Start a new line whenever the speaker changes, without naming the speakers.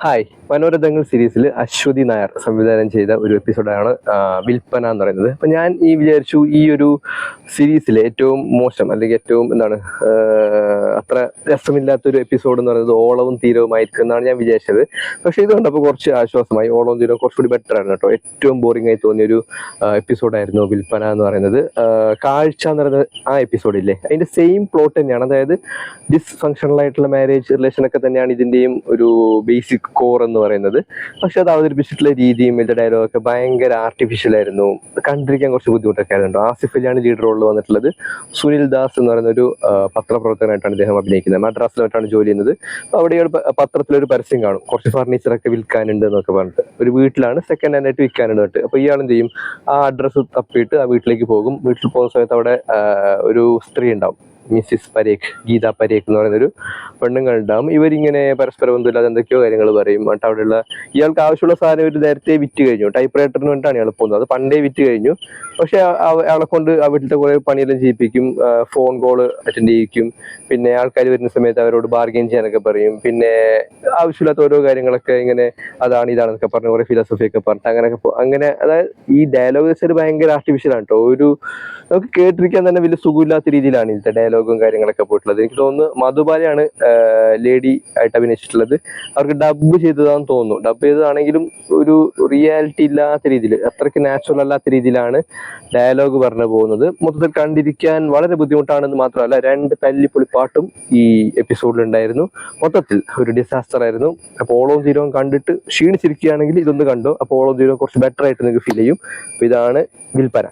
Hi, മനോരഥങ്ങൾ സീരീസിൽ അശ്വതി നായർ സംവിധാനം ചെയ്ത ഒരു എപ്പിസോഡാണ് വിൽപ്പന എന്ന് പറയുന്നത്. അപ്പം ഞാൻ വിചാരിച്ചു ഈ ഒരു സീരീസിലെ ഏറ്റവും മോശം അല്ലെങ്കിൽ ഏറ്റവും അത്ര രസമില്ലാത്തൊരു എപ്പിസോഡ് എന്ന് പറയുന്നത് ഓളവും തീരവുമായിരിക്കും എന്നാണ് ഞാൻ വിചാരിച്ചത്. പക്ഷേ ഇത് കണ്ടപ്പോൾ കുറച്ച് ആശ്വാസമായി. ഓളവും തീരവും കുറച്ചുകൂടി ബെറ്റർ ആണ് കേട്ടോ. ഏറ്റവും ബോറിംഗ് ആയി തോന്നിയൊരു എപ്പിസോഡായിരുന്നു വിൽപ്പന എന്ന് പറയുന്നത്. കാഴ്ച എന്ന് പറയുന്നത് ആ എപ്പിസോഡില്ലേ, അതിൻ്റെ സെയിം പ്ലോട്ട് തന്നെയാണ്. അതായത് ഡിസ്ഫങ്ഷണൽ ആയിട്ടുള്ള മാരേജ് റിലേഷനൊക്കെ തന്നെയാണ് ഇതിൻ്റെയും ഒരു ബേസിക് കോർ എന്ന് പറയുന്നത്. പക്ഷെ അത് അവതരിപ്പിച്ചിട്ടുള്ള രീതിയും ഇതിന്റെ ഡയലോഗൊക്കെ ഭയങ്കര ആർട്ടിഫിഷ്യൽ ആയിരുന്നു. കണ്ടിരിക്കാൻ കുറച്ച് ബുദ്ധിമുട്ടൊക്കെ ആയിരുന്നു. ആസിഫ് അലിയാണ് ലീഡ് റോളിൽ വന്നിട്ടുള്ളത്. സുനിൽ ദാസ് എന്ന് പറയുന്ന ഒരു പത്രപ്രവർത്തകനായിട്ടാണ് ഇദ്ദേഹം അഭിനയിക്കുന്നത്. മദ്രാസിലായിട്ടാണ് ജോലി ചെയ്യുന്നത്. അവിടെ ഒരു പത്രത്തിലൊരു പരസ്യം കാണും, കുറച്ച് ഫർണിച്ചറൊക്കെ വിൽക്കാനുണ്ട് എന്നൊക്കെ പറഞ്ഞിട്ട്. ഒരു വീട്ടിലാണ് സെക്കൻഡ് ഹാൻഡ് ആയിട്ട് വിൽക്കാനുണ്ട് പറഞ്ഞിട്ട്. അപ്പോൾ ഇയാൾ എന്ത് ചെയ്യും, ആ അഡ്രസ്സ് തപ്പിയിട്ട് ആ വീട്ടിലേക്ക് പോകും. വീട്ടിൽ പോകുന്ന സമയത്ത് അവിടെ ഒരു സ്ത്രീ ഉണ്ടാവും, മിസ്സിസ് പരേഖ്, ഗീത പരേഖ് എന്ന് പറയുന്നൊരു പെണ്ണുങ്ങളുണ്ടാവും. ഇവരിങ്ങനെ പരസ്പര ബന്ധമില്ലാതെ എന്തൊക്കെയോ കാര്യങ്ങൾ പറയും. എന്നിട്ട് അവിടെയുള്ള ഇയാൾക്ക് ആവശ്യമുള്ള സാധനം ഒരു നേരത്തെ വിറ്റ് കഴിഞ്ഞു. ടൈപ്പ് റൈറ്ററിന് വേണ്ടിയിട്ടാണ് ഇയാൾ പോകുന്നത്. അത് പണ്ടേ വിറ്റ് കഴിഞ്ഞു. പക്ഷെ അയാളെ കൊണ്ട് ആ വീട്ടിലത്തെ കുറെ പണിയെല്ലാം ചെയ്യിപ്പിക്കും. ഫോൺ കോള് അറ്റൻഡ് ചെയ്യിക്കും. പിന്നെ ആൾക്കാർ വരുന്ന സമയത്ത് അവരോട് ബാർഗെയിൻ ചെയ്യാനൊക്കെ പറയും. പിന്നെ ആവശ്യമില്ലാത്ത ഓരോ കാര്യങ്ങളൊക്കെ ഇങ്ങനെ അതാണ് ഇതാണെന്നൊക്കെ പറഞ്ഞ് കുറെ ഫിലോസഫി ഒക്കെ പറഞ്ഞിട്ട് അങ്ങനെ അതായത് ഈ ഡയലോഗ് വെച്ചാൽ ഭയങ്കര ആർട്ടിഫിഷ്യൽ ആണ് കേട്ടോ. നമുക്ക് കേട്ടിരിക്കാൻ തന്നെ വലിയ സുഖമില്ലാത്ത രീതിയിലാണ് ഇതിന്റെ ഡയലോഗും കാര്യങ്ങളൊക്കെ പോയിട്ടുള്ളത്. എനിക്ക് തോന്നുന്നു മധുബാലയാണ് ലേഡി ആയിട്ട് അഭിനയിച്ചിട്ടുള്ളത്. അവർക്ക് ഡബ് ചെയ്തതാണെന്ന് തോന്നുന്നു. ഡബ് ചെയ്തതാണെങ്കിലും ഒരു റിയാലിറ്റി ഇല്ലാത്ത രീതിയിൽ, അത്രയ്ക്ക് നാച്ചുറൽ അല്ലാത്ത രീതിയിലാണ് ഡയലോഗ് പറഞ്ഞു പോകുന്നത്. മൊത്തത്തിൽ കണ്ടിരിക്കാൻ വളരെ ബുദ്ധിമുട്ടാണെന്ന് മാത്രമല്ല, 2 തല്ലിപ്പൊളി പാട്ടും ഈ എപ്പിസോഡിൽ ഉണ്ടായിരുന്നു. മൊത്തത്തിൽ ഒരു ഡിസാസ്റ്റർ ആയിരുന്നു. അപ്പോൾ ഓളവും തീരവും കണ്ടിട്ട് ക്ഷീണിച്ചിരിക്കുകയാണെങ്കിൽ ഇതൊന്ന് കണ്ടോ. അപ്പോൾ ഓളവും തീരവും കുറച്ച് ബെറ്റർ ആയിട്ട് നിങ്ങൾക്ക് ഫീൽ ചെയ്യും. അപ്പോൾ ഇതാണ് വിൽപ്പന.